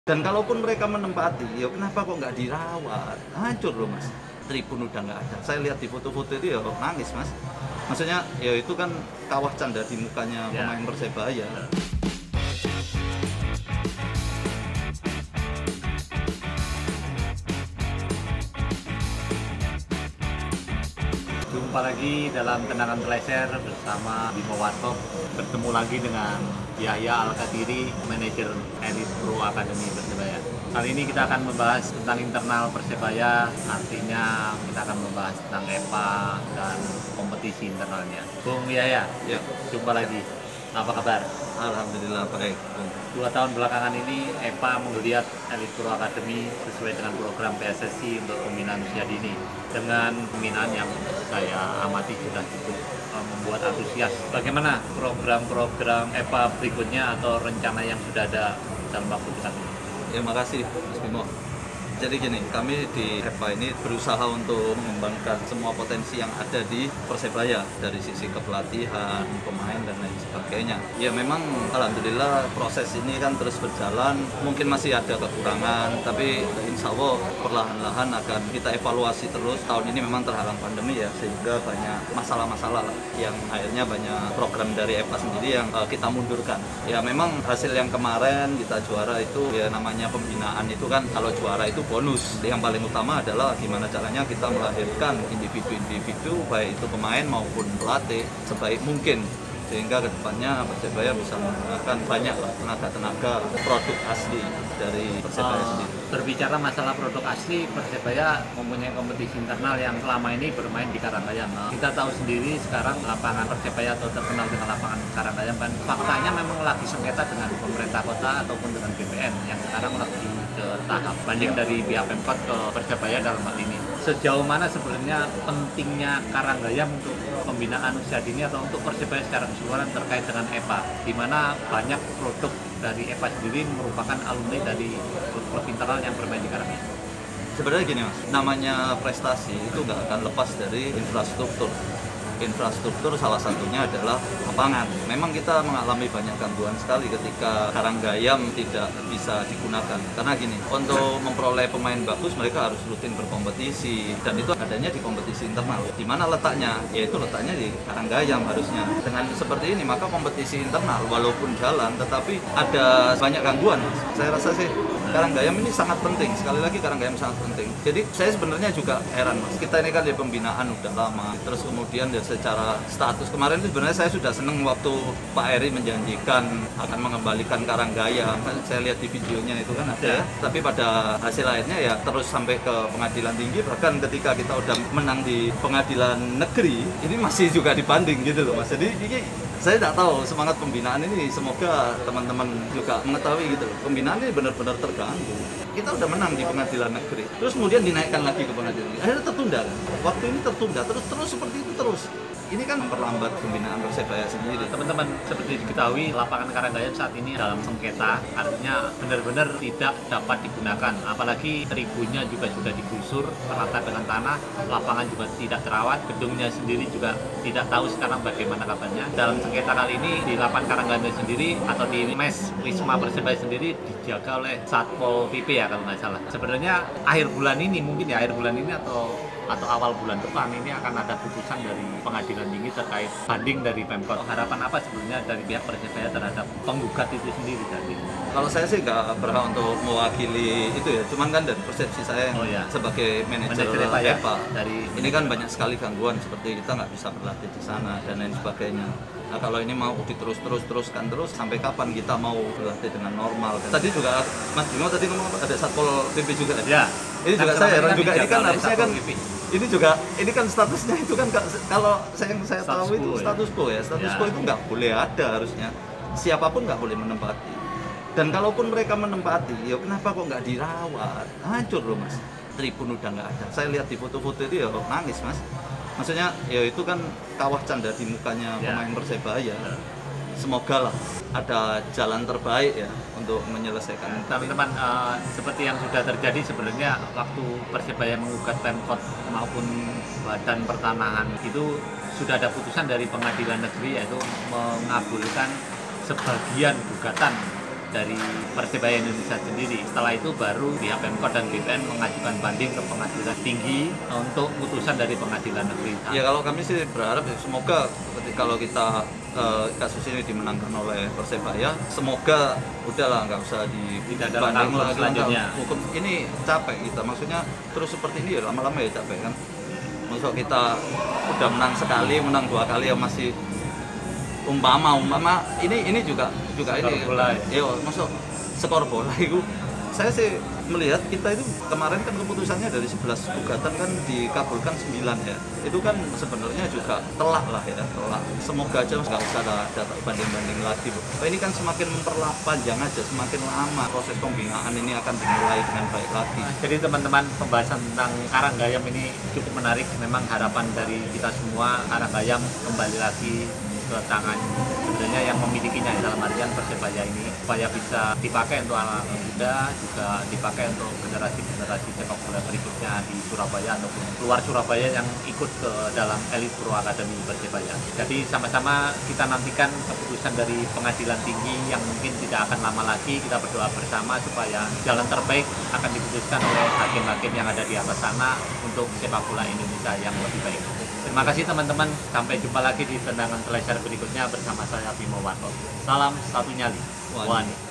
Dan kalaupun mereka menempati, ya kenapa kok nggak dirawat? Hancur loh mas, tribun udah nggak ada. Saya lihat di foto-foto itu ya nangis mas. Maksudnya ya itu kan kawah canda di mukanya pemain Persebaya. Jumpa lagi dalam Tendangan Teleser bersama Bimo Warkop. Bertemu lagi dengan Yahya Al-Qadiri, manajer Elite Pro Academy Persebaya. Kali ini kita akan membahas tentang internal Persebaya, artinya kita akan membahas tentang EPA dan kompetisi internalnya. Bung Yahya, Ya, jumpa lagi. Apa kabar? alhamdulillah baik. 2 tahun belakangan ini EPA menggeliat Elite Pro Academy sesuai dengan program PSSI untuk pembinaan usia dini dengan pembinaan yang saya amati sudah cukup membuat antusias. Bagaimana program-program EPA berikutnya atau rencana yang sudah ada dalam waktu dekat ini? Ya makasih Mas Bimo. Jadi gini, kami di EPA ini berusaha untuk mengembangkan semua potensi yang ada di Persebaya dari sisi kepelatihan, pemain dan lain sebagainya. Ya memang alhamdulillah proses ini kan terus berjalan, mungkin masih ada kekurangan, tapi insya Allah perlahan-lahan akan kita evaluasi terus. Tahun ini memang terhalang pandemi ya, sehingga banyak masalah-masalah yang akhirnya banyak program dari EPA sendiri yang kita mundurkan. Ya memang hasil yang kemarin kita juara itu ya namanya pembinaan itu kan kalau juara itu bonus. Yang paling utama adalah gimana caranya kita melahirkan individu-individu baik itu pemain maupun pelatih sebaik mungkin sehingga kedepannya Persebaya bisa menggunakan banyak tenaga-tenaga produk asli dari Persebaya sendiri. Berbicara masalah produk asli, Persebaya mempunyai kompetisi internal yang selama ini bermain di Karangayam. Kita tahu sendiri sekarang lapangan Persebaya atau terkenal dengan lapangan Karangayam kan faktanya memang lagi sengketa dengan pemerintah kota ataupun dengan BPN yang sekarang lagi ke tahap banding dari pihak Pemkot ke Persebaya dalam hal ini. Sejauh mana sebenarnya pentingnya Karangayam untuk pembinaan usia dini atau untuk Persebaya secara keseluruhan terkait dengan EPA, di mana banyak produk dari EPA sendiri merupakan alumni dari klub internal yang bermain di Karangayam. Sebenarnya gini mas, namanya prestasi itu nggak akan lepas dari infrastruktur. Infrastruktur salah satunya adalah lapangan. Memang kita mengalami banyak gangguan sekali ketika Karangayam tidak bisa digunakan. Karena gini, untuk memperoleh pemain bagus mereka harus rutin berkompetisi dan itu adanya di kompetisi internal. Di mana letaknya? Yaitu letaknya di Karangayam harusnya. Dengan seperti ini maka kompetisi internal walaupun jalan tetapi ada banyak gangguan. Saya rasa sih Karangayam ini sangat penting, sekali lagi Karangayam sangat penting. Jadi saya sebenarnya juga heran mas, kita ini kan di pembinaan udah lama, terus kemudian ya secara status kemarin itu sebenarnya saya sudah seneng waktu Pak Eri menjanjikan akan mengembalikan Karangayam. Saya lihat di videonya itu kan ada, tapi pada hasil akhirnya ya terus sampai ke pengadilan tinggi, bahkan ketika kita udah menang di pengadilan negeri, ini masih juga dibanding gitu loh mas. Jadi ini saya tidak tahu semangat pembinaan ini, semoga teman-teman juga mengetahui gitu loh. Pembinaan ini benar-benar terganggu. Kita udah menang di pengadilan negeri, terus kemudian dinaikkan lagi ke pengadilan negeri. Akhirnya tertunda kan? Waktu ini tertunda, terus seperti itu terus. Ini kan memperlambat pembinaan Persebaya sendiri. Teman-teman, seperti diketahui lapangan Karangayam saat ini dalam sengketa, artinya benar-benar tidak dapat digunakan. Apalagi tribunnya juga sudah digusur rata dengan tanah, lapangan juga tidak terawat, gedungnya sendiri juga tidak tahu sekarang bagaimana kabarnya. Dalam sengketa kali ini di lapangan Karangayam sendiri atau di mes Wisma Persebaya sendiri dijaga oleh Satpol PP ya kalau nggak salah. Sebenarnya akhir bulan ini mungkin ya akhir bulan ini atau awal bulan depan ini akan ada putusan dari pengadilan tinggi terkait banding dari Pemkot. Harapan apa sebenarnya dari pihak Persebaya terhadap penggugat itu sendiri tadi? Kalau saya sih nggak berhak untuk mewakili itu ya, cuman kan dari persepsi saya yang sebagai manajer EPA, ini kan banyak sekali gangguan seperti kita nggak bisa berlatih di sana dan lain sebagainya. Nah kalau ini mau diteruskan terus sampai kapan kita mau berlatih dengan normal? Tadi juga Mas Bimo tadi ngomong ada Satpol PP juga ya. Ini juga saya heran juga, ini kan harusnya kan ini kan statusnya itu kan kalau saya tahu itu status quo ya, status quo itu nggak boleh ada harusnya, siapapun nggak boleh menempati. Dan kalaupun mereka menempati, ya kenapa kok nggak dirawat? Hancur loh mas, tribun udah nggak ada. Saya lihat di foto-foto itu ya nangis mas. Maksudnya ya itu kan kawah canda di mukanya pemain Persebaya. Semoga lah ada jalan terbaik ya untuk menyelesaikan. Teman-teman, seperti yang sudah terjadi sebenarnya waktu Persebaya mengugat Pemkot maupun Badan Pertanahan itu sudah ada putusan dari pengadilan negeri yaitu mengabulkan sebagian gugatan dari Persebaya Indonesia sendiri. Setelah itu baru pihak Pemkot dan BPN mengajukan banding ke pengadilan tinggi untuk putusan dari pengadilan negeri. Ya kalau kami sih berharap ya, semoga kalau kita kasus ini dimenangkan oleh Persebaya, semoga udahlah nggak usah Tidak ada dibanding langkah lagi selanjutnya. hukum ini capek kita, maksudnya terus seperti ini ya lama-lama ya capek kan. Maksud kita udah menang sekali, menang 2 kali ya masih umpama ini juga Skor ini bola ya masuk skor bola itu saya sih melihat kita itu kemarin kan keputusannya dari 11 gugatan kan dikabulkan 9 ya, itu kan sebenarnya juga telak lah ya, telak. Semoga aja nggak usah ada banding-banding lagi. Ini kan semakin memperpanjang aja, semakin lama proses pembinaan ini akan dimulai dengan baik lagi. Jadi teman-teman, pembahasan tentang Karanggayam ini cukup menarik. Memang harapan dari kita semua Karanggayam kembali lagi ke tangan sebenarnya yang memilikinya, dalam artian Persebaya ini, supaya bisa dipakai untuk anak muda, juga dipakai untuk generasi-generasi sepak bola berikutnya di Surabaya ataupun luar Surabaya yang ikut ke dalam Elite Pro Academy Persebaya. Jadi sama-sama kita nantikan keputusan dari pengadilan tinggi yang mungkin tidak akan lama lagi. Kita berdoa bersama supaya jalan terbaik akan diputuskan oleh hakim-hakim yang ada di atas sana untuk sepak bola Indonesia yang lebih baik. Terima kasih teman-teman, sampai jumpa lagi di tendangan teleser berikutnya bersama saya Bimo Warto. Salam satu nyali. Wani.